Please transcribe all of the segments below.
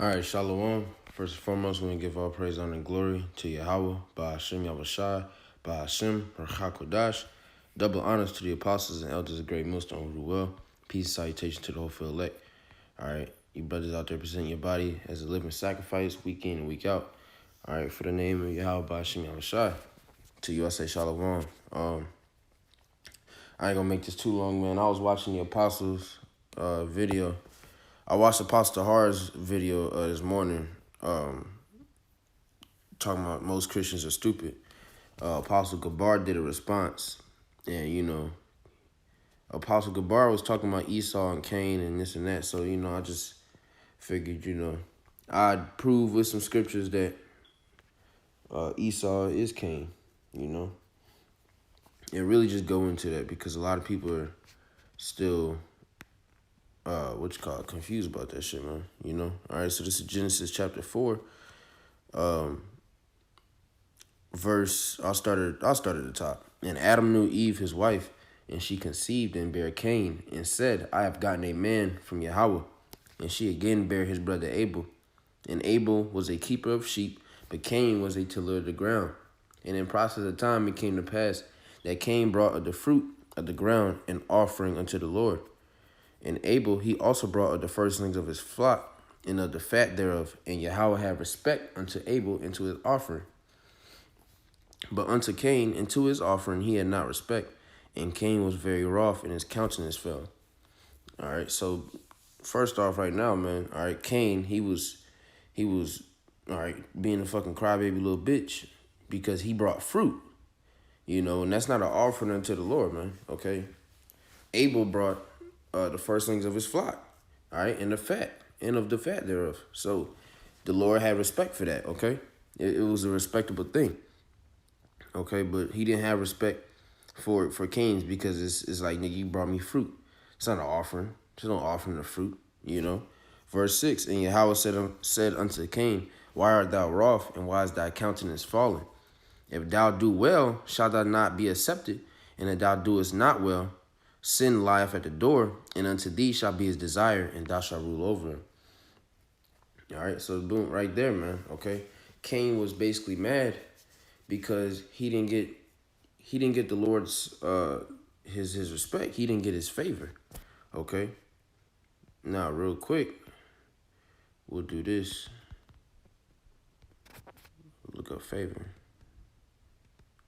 All right, Shalom. First and foremost, we want to give all praise, honor, and glory to Yahweh, by Hashem Yahushai, by Hashem Rachakodash. Double honors to the apostles and elders of Great Millstone who rule well. Peace and salutation to the whole field elect. All right, you brothers out there presenting your body as a living sacrifice week in and week out. All right, for the name of Yahweh, by Hashem Yahushai. To you, I say Shalom. I ain't gonna make this too long, man. I was watching the apostles video. I watched Apostle Har's video this morning, talking about most Christians are stupid. Apostle Gabar did a response, and Apostle Gabar was talking about Esau and Cain and this and that. So I just figured, I'd prove with some scriptures that Esau is Cain, and really just go into that because a lot of people are still confused about that shit, man. All right, so this is Genesis chapter 4. Verse, I'll start at the top. And Adam knew Eve, his wife, and she conceived and bare Cain, and said, I have gotten a man from Yahweh. And she again bare his brother Abel. And Abel was a keeper of sheep, but Cain was a tiller of the ground. And in process of time it came to pass that Cain brought of the fruit of the ground an offering unto the Lord. And Abel, he also brought of the firstlings of his flock, and of the fat thereof. And Yahweh had respect unto Abel and to his offering. But unto Cain and to his offering he had not respect. And Cain was very wroth, and his countenance fell. All right, so first off right now, man, all right, Cain, he was, all right, being a fucking crybaby little bitch because he brought fruit, and that's not an offering unto the Lord, man, okay? Abel brought the firstlings of his flock, all right, and of the fat thereof. So the Lord had respect for that, okay? It was a respectable thing, okay? But he didn't have respect for Cain's because it's like, nigga, you brought me fruit. It's not an offering. It's no offering of fruit, Verse 6, and Yahweh said unto Cain, why art thou wroth, and why is thy countenance fallen? If thou do well, shalt thou not be accepted, and if thou doest not well, sin lieth at the door, and unto thee shall be his desire, and thou shalt rule over him. All right, so boom, right there, man. Okay, Cain was basically mad because he didn't get the Lord's his respect. He didn't get his favor. Okay. Now, real quick, we'll do this. Look up favor.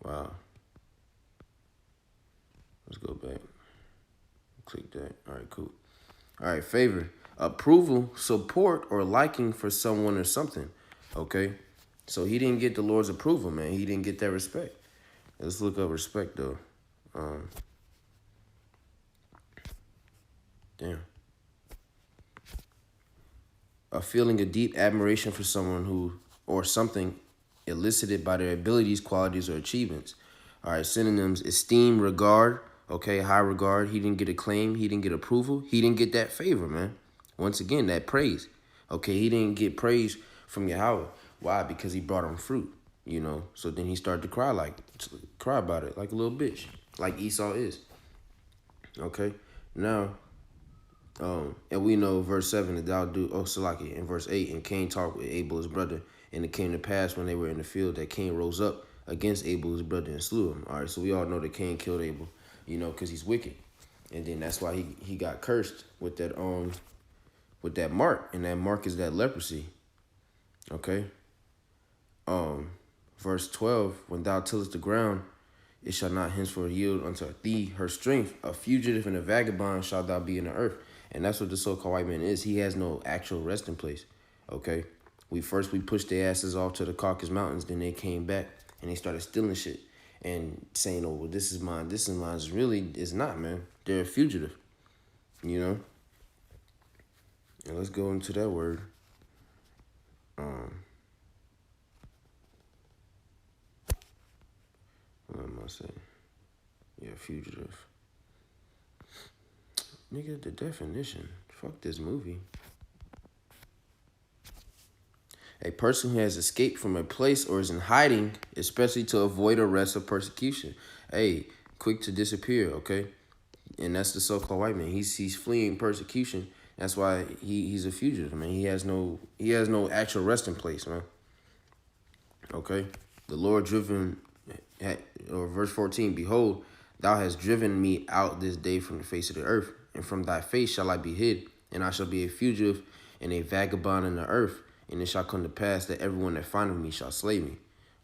Wow. Let's go back. Click that. All right, cool. All right, favor. Approval, support, or liking for someone or something. Okay? So he didn't get the Lord's approval, man. He didn't get that respect. Let's look up respect, though. Damn. A feeling of deep admiration for someone who or something elicited by their abilities, qualities, or achievements. All right, synonyms: esteem, regard. Okay, high regard. He didn't get acclaim. He didn't get approval. He didn't get that favor, man. Once again, that praise. Okay, he didn't get praise from Yahweh. Why? Because he brought him fruit, So then he started to cry about it, like a little bitch, like Esau is. Okay, now, and we know verse 7 that thou do, Salaki, in verse 8, and Cain talked with Abel his brother, and it came to pass when they were in the field that Cain rose up against Abel his brother and slew him. All right, so we all know that Cain killed Abel, because he's wicked. And then that's why he got cursed with that mark, and that mark is that leprosy. Okay. Verse 12, when thou tillest the ground, it shall not henceforth yield unto thee her strength. A fugitive and a vagabond shalt thou be in the earth. And that's what the so-called white man is. He has no actual resting place. Okay. We pushed their asses off to the Caucasus Mountains, then they came back and they started stealing shit and saying, oh, well, this is mine. This is mine. It's not, man. They're a fugitive, And let's go into that word. What am I saying? Yeah, fugitive. Nigga, the definition. Fuck this movie. A person who has escaped from a place or is in hiding, especially to avoid arrest or persecution. Hey, quick to disappear, okay? And that's the so-called white man. He's fleeing persecution That's why he's a fugitive, man. He has no actual resting place, man. Okay? The Lord driven, or verse 14, behold, thou hast driven me out this day from the face of the earth, and from thy face shall I be hid, and I shall be a fugitive and a vagabond in the earth, and it shall come to pass that everyone that findeth me shall slay me.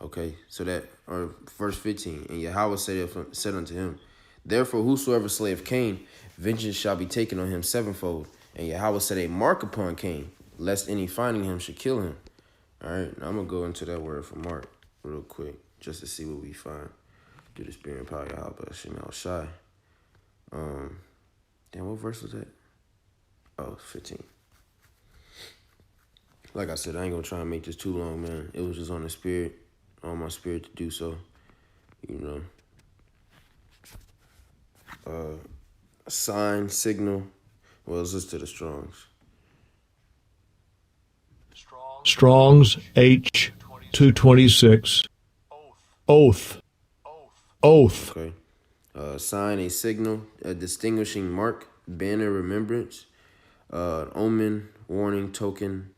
Okay, so that, or verse 15, and Yahweh said unto him, therefore whosoever slayeth Cain, vengeance shall be taken on him sevenfold. And Yahweh set a mark upon Cain, lest any finding him should kill him. All right, now I'm going to go into that word for Mark real quick, just to see what we find. Do the spirit and power of Yahweh, Shemal Shai. Damn, what verse was that? Oh, 15. Like I said, I ain't going to try and make this too long, man. It was just on my spirit to do so, you know. A sign, signal. Well, let's listen to the Strongs. Strong's H 226. Oath. Okay. Sign, a signal, a distinguishing mark, banner, remembrance, omen, warning, token.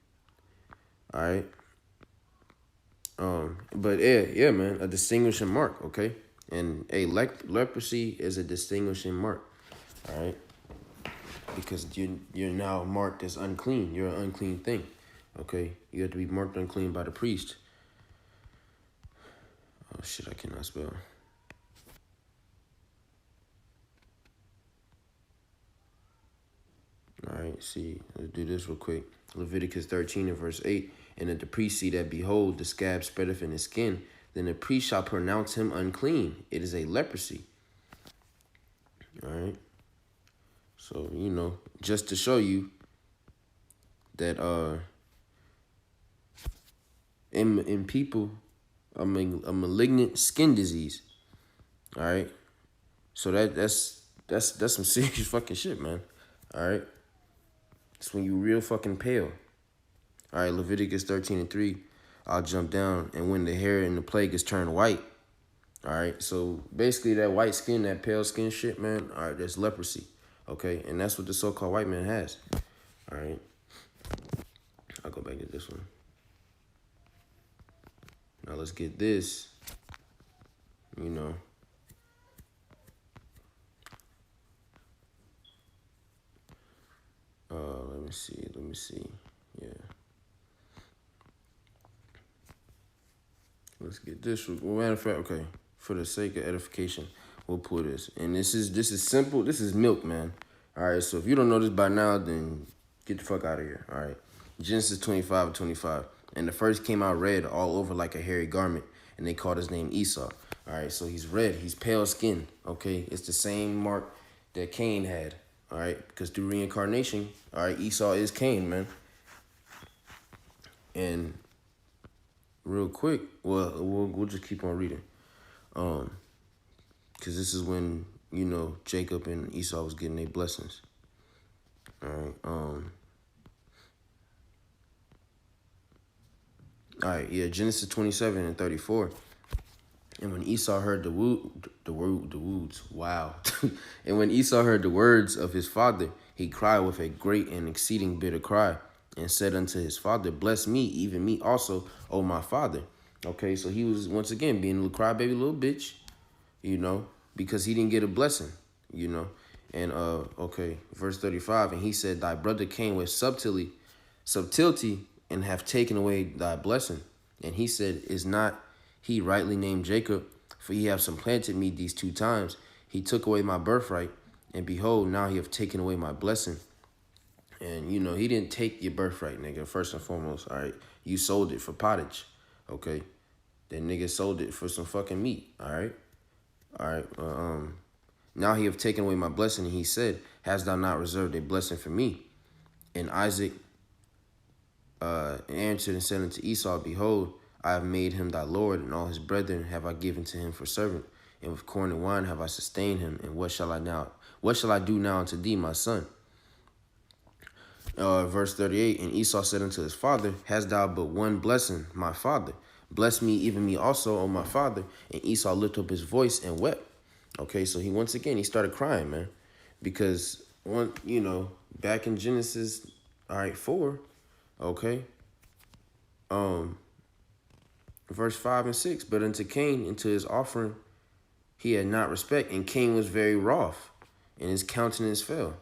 All right. But yeah, man, a distinguishing mark. Okay. And leprosy is a distinguishing mark. All right. Because you're now marked as unclean. You're an unclean thing. Okay. You have to be marked unclean by the priest. Oh shit, I cannot spell. All right, see, let's do this real quick. Leviticus 13 and verse 8. And if the priest see that, behold, the scab spreadeth in his skin, then the priest shall pronounce him unclean. It is a leprosy. All right. So, you know, just to show you that in people, a malignant skin disease. All right. So that's some serious fucking shit, man. All right. It's when you real fucking pale. All right, Leviticus 13 and 3. I'll jump down, and when the hair in the plague is turned white. All right, so basically that white skin, that pale skin shit, man. All right, that's leprosy. Okay, and that's what the so-called white man has. All right. I'll go back to this one. Now let's get this. You know. Let me see. Yeah. Let's get this. Well, matter of fact, okay. For the sake of edification, we'll pull this. And this is simple. This is milk, man. All right. So if you don't know this by now, then get the fuck out of here. All right. Genesis 25 and 25. And the first came out red all over like a hairy garment, and they called his name Esau. All right. So he's red. He's pale skinned. Okay. It's the same mark that Cain had. All right. Because through reincarnation, all right, Esau is Cain, man. And real quick, we'll just keep on reading, because this is when, you know, Jacob and Esau was getting their blessings. All right, yeah, Genesis 27 and 34. And when Esau heard the words, wow. And when Esau heard the words of his father, he cried with a great and exceeding bitter cry, and said unto his father, bless me, even me also, O my father. Okay, so he was once again being a little crybaby little bitch, you know, because he didn't get a blessing, you know. And okay, verse 35, and he said, thy brother came with subtlety, and have taken away thy blessing. And he said, is not he rightly named Jacob? For he have supplanted me these 2 times. He took away my birthright, and behold, now he have taken away my blessing. And, you know, he didn't take your birthright, nigga, first and foremost, all right? You sold it for pottage, okay? That nigga sold it for some fucking meat, all right? All right, now he have taken away my blessing, and he said, hast thou not reserved a blessing for me? And Isaac answered and said unto Esau, behold, I have made him thy lord, and all his brethren have I given to him for servant. And with corn and wine have I sustained him. And what shall I do now unto thee, my son? Verse 38, and Esau said unto his father, hast thou but one blessing, my father? Bless me, even me also, O my father. And Esau lifted up his voice and wept. Okay, so he started crying, man. Because, you know, back in Genesis, all right, 4, okay, verse 5 and 6. But unto Cain, into his offering, he had not respect, and Cain was very wroth, and his countenance fell.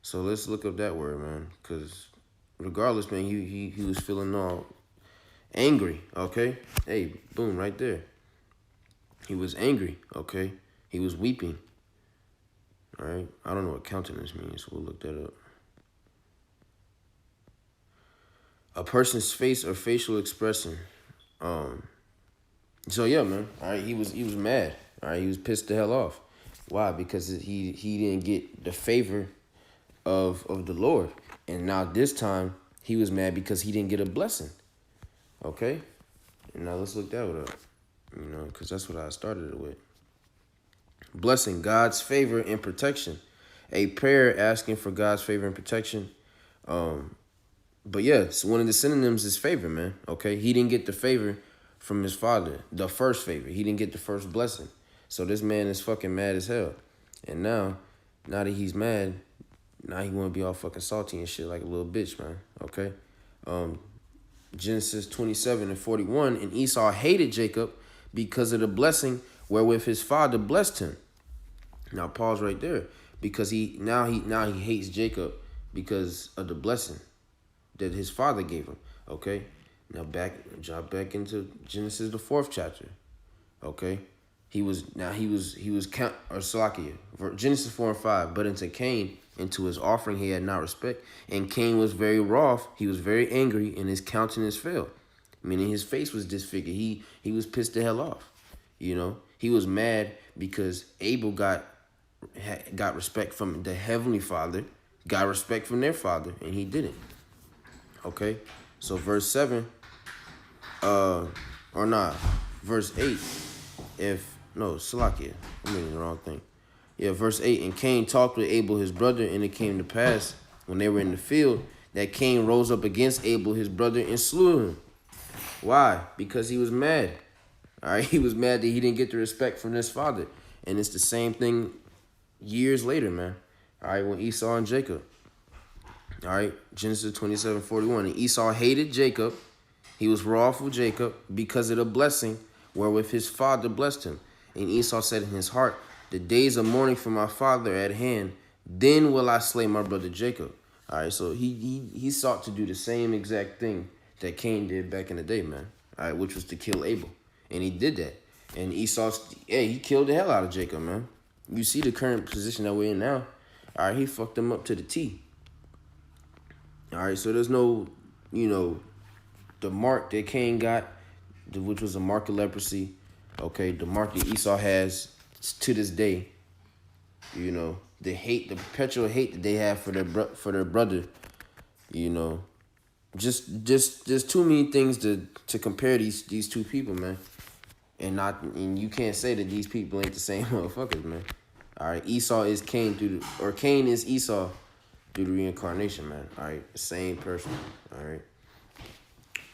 So let's look up that word, man, because regardless, man, he was feeling all angry, okay? Hey, boom, right there. He was angry, okay? He was weeping, all right? I don't know what countenance means, so we'll look that up. A person's face or facial expression. So yeah, man. All right, he was mad. All right, he was pissed the hell off. Why? Because he didn't get the favor of the Lord, and now this time he was mad because he didn't get a blessing. Okay, and now let's look that one up. You know, because that's what I started it with. Blessing, God's favor and protection. A prayer asking for God's favor and protection. But yeah, so one of the synonyms is favor, man. Okay, he didn't get the favor from his father, the first favor. He didn't get the first blessing. So this man is fucking mad as hell. And now that he's mad, now he want to be all fucking salty and shit like a little bitch, man. Okay, Genesis 27 and 41. And Esau hated Jacob because of the blessing wherewith his father blessed him. Now pause right there, because he hates Jacob because of the blessing that his father gave him. Okay, now jump back into Genesis the 4th chapter. Okay, Genesis 4 and 5. But unto Cain, into his offering he had not respect, and Cain was very wroth. He was very angry, and his countenance fell, meaning his face was disfigured. He was pissed the hell off. You know, he was mad because Abel got respect from the heavenly Father, got respect from their father, and he didn't. Okay, so verse 7, verse 8, Salakia, I'm reading the wrong thing. Yeah, verse 8, and Cain talked with Abel his brother, and it came to pass, when they were in the field, that Cain rose up against Abel his brother and slew him. Why? Because he was mad. All right, he was mad that he didn't get the respect from his father. And it's the same thing years later, man. All right, when Esau and Jacob. All right, Genesis 27:41. And Esau hated Jacob. He was wroth with Jacob because of the blessing wherewith his father blessed him. And Esau said in his heart, the days of mourning for my father at hand, then will I slay my brother Jacob. All right, so he sought to do the same exact thing that Cain did back in the day, man. All right, which was to kill Abel. And he did that. And Esau, he killed the hell out of Jacob, man. You see the current position that we're in now. All right, he fucked him up to the T. All right, so there's no, the mark that Cain got, which was a mark of leprosy. Okay, the mark that Esau has to this day. The perpetual hate that they have for their brother. Just there's too many things to compare these two people, man. And you can't say that these people ain't the same motherfuckers, man. All right, Esau is Cain Cain is Esau through the reincarnation, man. All right, the same person. All right.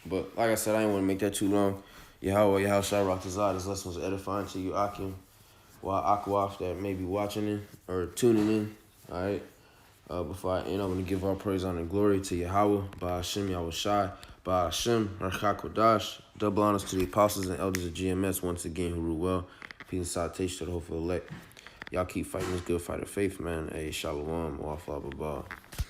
But like I said, I didn't want to make that too long. Yahweh Shai Rakazah, this lesson was edifying to you, Akim, while Akwaf that may be watching it or tuning in. All right. Before I end, I'm going to give all praise, honor, and glory to Yahweh, Ba'ashem Yahweh Shai, Ba'ashem Rachak. Double honors to the apostles and elders of GMS once again who rule well. Peace and salutation to the hopeful elect. Y'all keep fighting this good fight of faith, man. Hey, shalom, wa rahmatullahi wa barakatuh.